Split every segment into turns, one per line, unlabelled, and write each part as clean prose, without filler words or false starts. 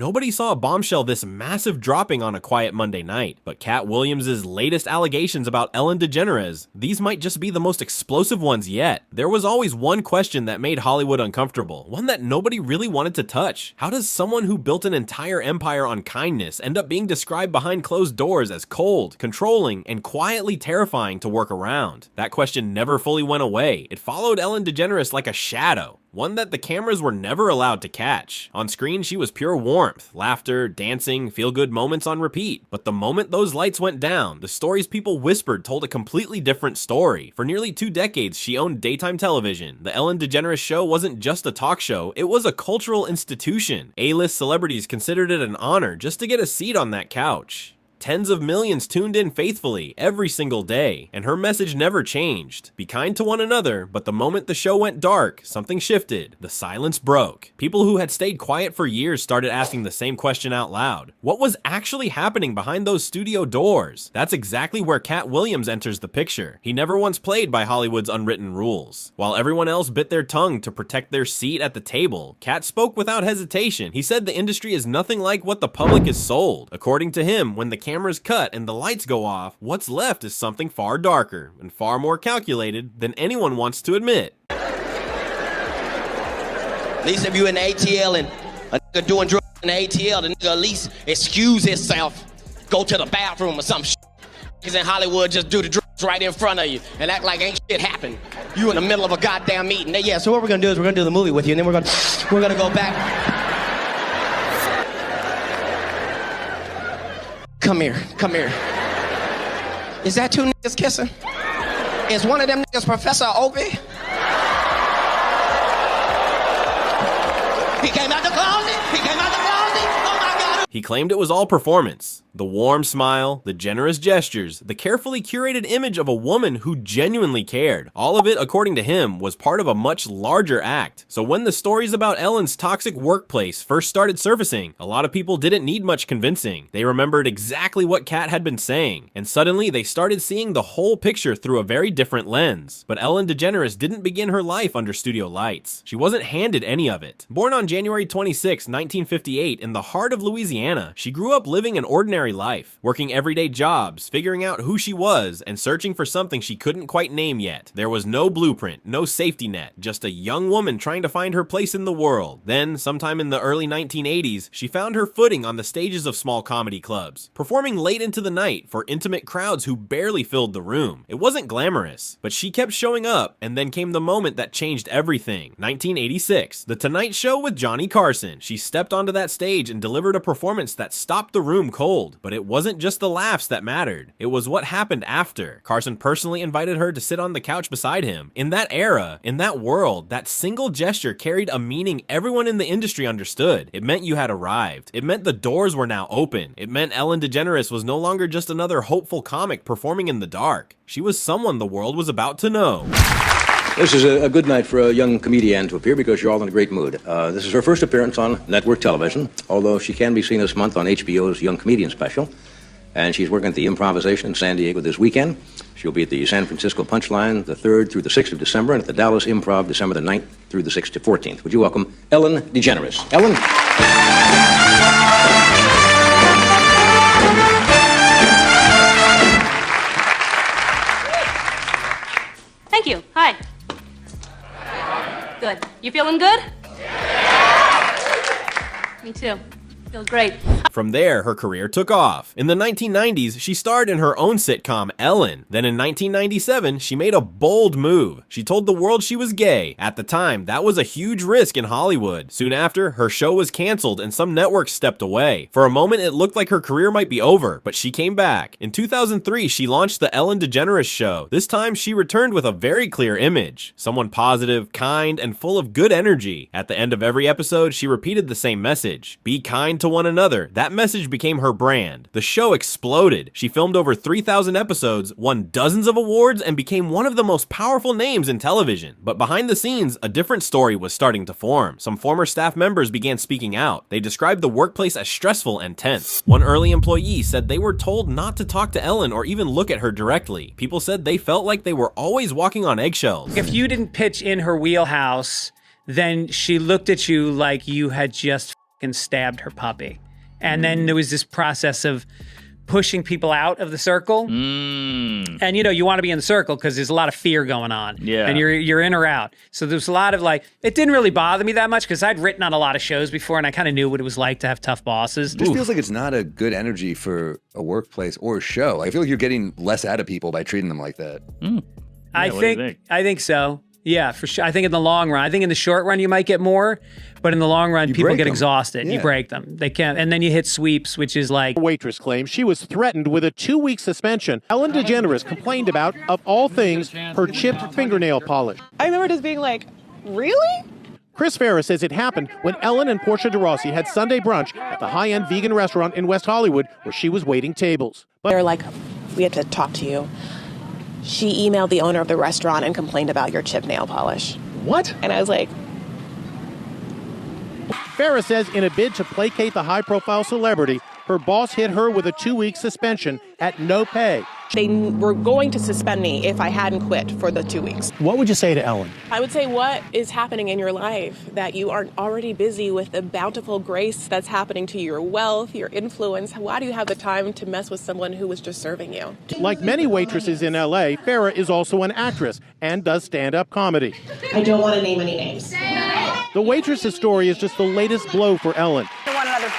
Nobody saw a bombshell this massive dropping on a quiet Monday night, but Katt Williams' latest allegations about Ellen DeGeneres, these might just be the most explosive ones yet. There was always one question that made Hollywood uncomfortable, one that nobody really wanted to touch. How does someone who built an entire empire on kindness end up being described behind closed doors as cold, controlling, and quietly terrifying to work around? That question never fully went away. It followed Ellen DeGeneres like a shadow, one that the cameras were never allowed to catch. On screen, she was pure warmth, laughter, dancing, feel-good moments on repeat. But the moment those lights went down, the stories people whispered told a completely different story. For nearly 2 decades, she owned daytime television. The Ellen DeGeneres Show wasn't just a talk show, it was a cultural institution. A-list celebrities considered it an honor just to get a seat on that couch. Tens of millions tuned in faithfully every single day, and her message never changed. Be kind to one another, but the moment the show went dark, something shifted. The silence broke. People who had stayed quiet for years started asking the same question out loud. What was actually happening behind those studio doors? That's exactly where Katt Williams enters the picture. He never once played by Hollywood's unwritten rules. While everyone else bit their tongue to protect their seat at the table, Katt spoke without hesitation. He said the industry is nothing like what the public is sold. According to him, when the cameras cut and the lights go off, what's left is something far darker and far more calculated than anyone wants to admit.
At least if you in the ATL and a nigga doing drugs in the ATL, the nigga at least excuse himself, go to the bathroom or some shit. Niggas in Hollywood just do the drugs right in front of you and act like ain't shit happened. You in the middle of a goddamn meeting. Yeah, so what we're gonna do is we're gonna do the movie with you, and then we're gonna go back. Come here. Is that 2 niggas kissing? Is one of them niggas Professor Opie? He came out the closet. Oh my God.
He claimed it was all performance. The warm smile, the generous gestures, the carefully curated image of a woman who genuinely cared. All of it, according to him, was part of a much larger act. So when the stories about Ellen's toxic workplace first started surfacing, a lot of people didn't need much convincing. They remembered exactly what Katt had been saying, and suddenly they started seeing the whole picture through a very different lens. But Ellen DeGeneres didn't begin her life under studio lights. She wasn't handed any of it. Born on January 26, 1958, in the heart of Louisiana, she grew up living an ordinary life, working everyday jobs, figuring out who she was, and searching for something she couldn't quite name yet. There was no blueprint, no safety net, just a young woman trying to find her place in the world. Then, sometime in the early 1980s, she found her footing on the stages of small comedy clubs, performing late into the night for intimate crowds who barely filled the room. It wasn't glamorous, but she kept showing up, and then came the moment that changed everything. 1986, The Tonight Show with Johnny Carson. She stepped onto that stage and delivered a performance that stopped the room cold. But it wasn't just the laughs that mattered. It was what happened after. Carson personally invited her to sit on the couch beside him. In that era, in that world, that single gesture carried a meaning everyone in the industry understood. It meant you had arrived. It meant the doors were now open. It meant Ellen DeGeneres was no longer just another hopeful comic performing in the dark. She was someone the world was about to know.
This is a good night for a young comedian to appear because you're all in a great mood. This is her first appearance on network television, although she can be seen this month on HBO's Young Comedian Special. And she's working at the Improvisation in San Diego this weekend. She'll be at the San Francisco Punchline the 3rd through the 6th of December, and at the Dallas Improv December the 9th through the 6th to 14th. Would you welcome Ellen DeGeneres? Ellen?
Thank you. Hi. Good. You feeling good? Me too. Feel great.
From there, her career took off. In the 1990s, she starred in her own sitcom, Ellen. Then in 1997, she made a bold move. She told the world she was gay. At the time, that was a huge risk in Hollywood. Soon after, her show was canceled and some networks stepped away. For a moment, it looked like her career might be over, but she came back. In 2003, she launched The Ellen DeGeneres Show. This time, she returned with a very clear image. Someone positive, kind, and full of good energy. At the end of every episode, she repeated the same message. Be kind to one another. That message became her brand. The show exploded. She filmed over 3,000 episodes, won dozens of awards, and became one of the most powerful names in television. But behind the scenes, a different story was starting to form. Some former staff members began speaking out. They described the workplace as stressful and tense. One early employee said they were told not to talk to Ellen or even look at her directly. People said they felt like they were always walking on eggshells.
If you didn't pitch in her wheelhouse, then she looked at you like you had just and stabbed her puppy. And then there was this process of pushing people out of the circle. And, you want to be in the circle because there's a lot of fear going on.
Yeah.
And you're in or out. So there's a lot of it didn't really bother me that much because I'd written on a lot of shows before and I kind of knew what it was like to have tough bosses.
It just feels like it's not a good energy for a workplace or a show. I feel like you're getting less out of people by treating them like that.
I think so. Yeah, for sure. I think in the long run, I think in the short run you might get more, but in the long run people get exhausted.
Yeah.
You break them. They can't, and then you hit sweeps, which is like.
Waitress claims she was threatened with a 2-week suspension. Ellen DeGeneres complained about, of all things, her chipped fingernail polish.
I remember just being like, really?
Chris Farris says it happened when Ellen and Portia de Rossi had Sunday brunch at the high-end vegan restaurant in West Hollywood where she was waiting tables.
They're like, we have to talk to you. She emailed the owner of the restaurant and complained about your chipped nail polish.
What?
And I was like,
Farris says in a bid to placate the high-profile celebrity, her boss hit her with a 2-week suspension at no pay.
they were going to suspend me if I hadn't quit for the 2 weeks.
What would you say to Ellen?
I would say, what is happening in your life that you aren't already busy with the bountiful grace that's happening to your wealth, your influence? Why do you have the time to mess with someone who was just serving you?
Like many waitresses in L.A., Farrah is also an actress and does stand-up comedy.
I don't want to name any names.
The waitress's story is just the latest blow for Ellen.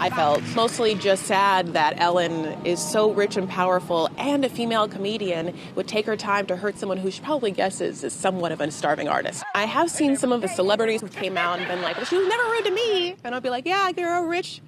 I felt mostly just sad that Ellen is so rich and powerful and a female comedian would take her time to hurt someone who she probably guesses is somewhat of a starving artist. I have seen some of the celebrities who came out and been like, well, she was never rude to me. And I'll be like, yeah, you're a rich,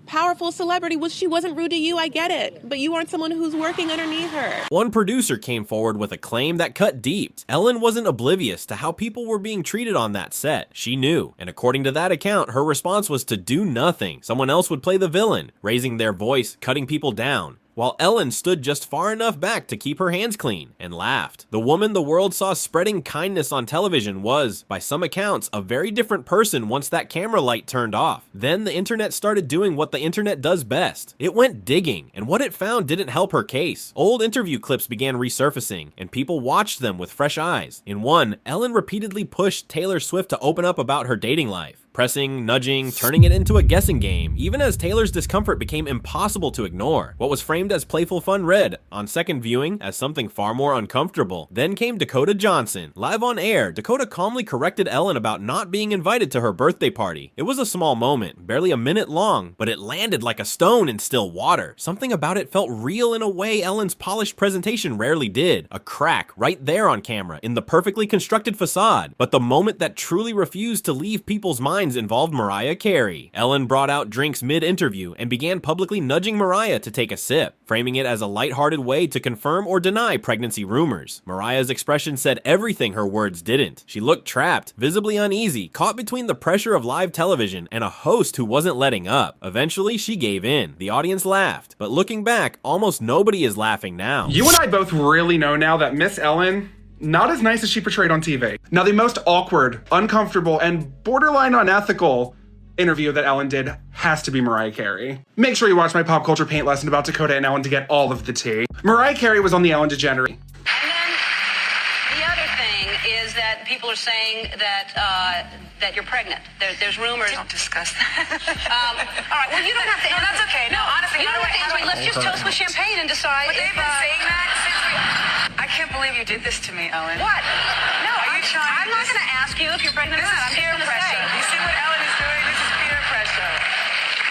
powerful celebrity. Well, she wasn't rude to you, I get it. But you aren't someone who's working underneath her.
One producer came forward with a claim that cut deep. Ellen wasn't oblivious to how people were being treated on that set. She knew, and according to that account, her response was to do nothing. Someone else would play the villain, raising their voice, cutting people down, while Ellen stood just far enough back to keep her hands clean and laughed. The woman the world saw spreading kindness on television was, by some accounts, a very different person once that camera light turned off. Then the internet started doing what the internet does best. It went digging, and what it found didn't help her case. Old interview clips began resurfacing, and people watched them with fresh eyes. In one, Ellen repeatedly pushed Taylor Swift to open up about her dating life. Pressing, nudging, turning it into a guessing game, even as Taylor's discomfort became impossible to ignore. What was framed as playful fun read, on second viewing, as something far more uncomfortable. Then came Dakota Johnson. Live on air, Dakota calmly corrected Ellen about not being invited to her birthday party. It was a small moment, barely a minute long, but it landed like a stone in still water. Something about it felt real in a way Ellen's polished presentation rarely did. A crack right there on camera, in the perfectly constructed facade. But the moment that truly refused to leave people's minds involved Mariah Carey. Ellen brought out drinks mid-interview and began publicly nudging Mariah to take a sip, framing it as a lighthearted way to confirm or deny pregnancy rumors. Mariah's expression said everything her words didn't. She looked trapped, visibly uneasy, caught between the pressure of live television and a host who wasn't letting up. Eventually, she gave in. The audience laughed, but looking back, almost nobody is laughing now.
You and I both really know now that Miss Ellen, not as nice as she portrayed on TV. Now, the most awkward, uncomfortable, and borderline unethical interview that Ellen did has to be Mariah Carey. Make sure you watch my pop culture paint lesson about Dakota and Ellen to get all of the tea. Mariah Carey was on the Ellen DeGeneres.
And then the other thing is that people are saying that that you're pregnant. There's rumors.
Don't discuss that.
All right. Well, you don't have to.
No, that's okay. No, honestly,
you don't have to. Let's just toast with champagne and decide.
But they've been saying that since we. I can't believe you did this to me, Ellen.
What? No, I'm not going to ask you if you're pregnant or not. I'm
peer
just going to
pressure.
say.
You see what Ellen is doing? This is peer pressure.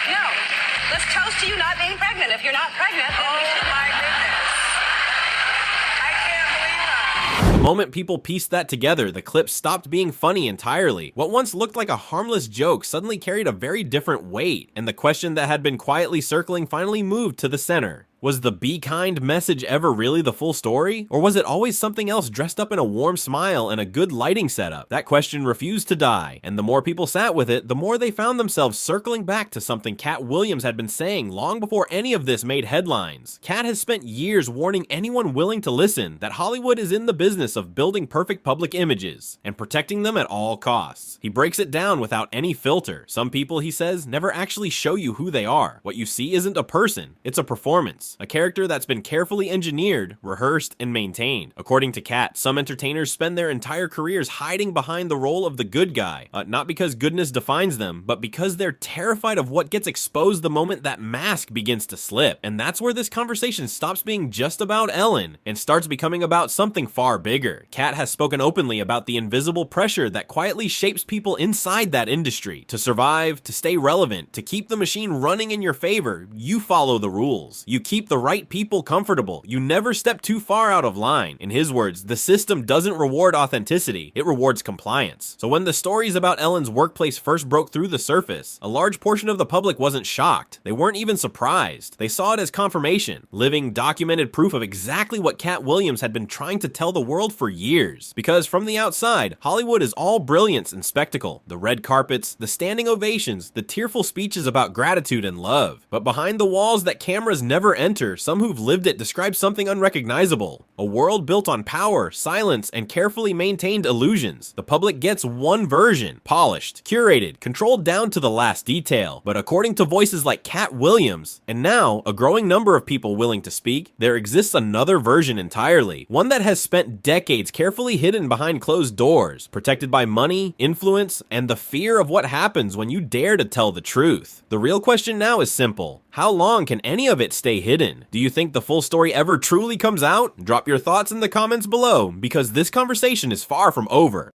No. Let's toast to you not being pregnant. If you're not pregnant, then we should.
My goodness. I can't believe that.
The moment people pieced that together, the clip stopped being funny entirely. What once looked like a harmless joke suddenly carried a very different weight, and the question that had been quietly circling finally moved to the center. Was the be kind message ever really the full story? Or was it always something else dressed up in a warm smile and a good lighting setup? That question refused to die, and the more people sat with it, the more they found themselves circling back to something Katt Williams had been saying long before any of this made headlines. Katt has spent years warning anyone willing to listen that Hollywood is in the business of building perfect public images and protecting them at all costs. He breaks it down without any filter. Some people, he says, never actually show you who they are. What you see isn't a person, it's a performance. resurface, a character that's been carefully engineered, rehearsed, and maintained. According to Katt, some entertainers spend their entire careers hiding behind the role of the good guy, not because goodness defines them, but because they're terrified of what gets exposed the moment that mask begins to slip. And that's where this conversation stops being just about Ellen and starts becoming about something far bigger. Katt has spoken openly about the invisible pressure that quietly shapes people inside that industry. To survive, to stay relevant, to keep the machine running in your favor, you follow the rules. You keep the right people comfortable. You never step too far out of line. In his words, the system doesn't reward authenticity, it rewards compliance. So when the stories about Ellen's workplace first broke through the surface, a large portion of the public wasn't shocked. They weren't even surprised. They saw it as confirmation, living, documented proof of exactly what Katt Williams had been trying to tell the world for years. Because from the outside, Hollywood is all brilliance and spectacle. The red carpets, the standing ovations, the tearful speeches about gratitude and love. But behind the walls that cameras never enter, some who've lived it describe something unrecognizable. A world built on power, silence, and carefully maintained illusions. The public gets one version, polished, curated, controlled down to the last detail. But according to voices like Katt Williams, and now a growing number of people willing to speak, there exists another version entirely. One that has spent decades carefully hidden behind closed doors, protected by money, influence, and the fear of what happens when you dare to tell the truth. The real question now is simple. How long can any of it stay hidden? Do you think the full story ever truly comes out? Drop your thoughts in the comments below, because this conversation is far from over.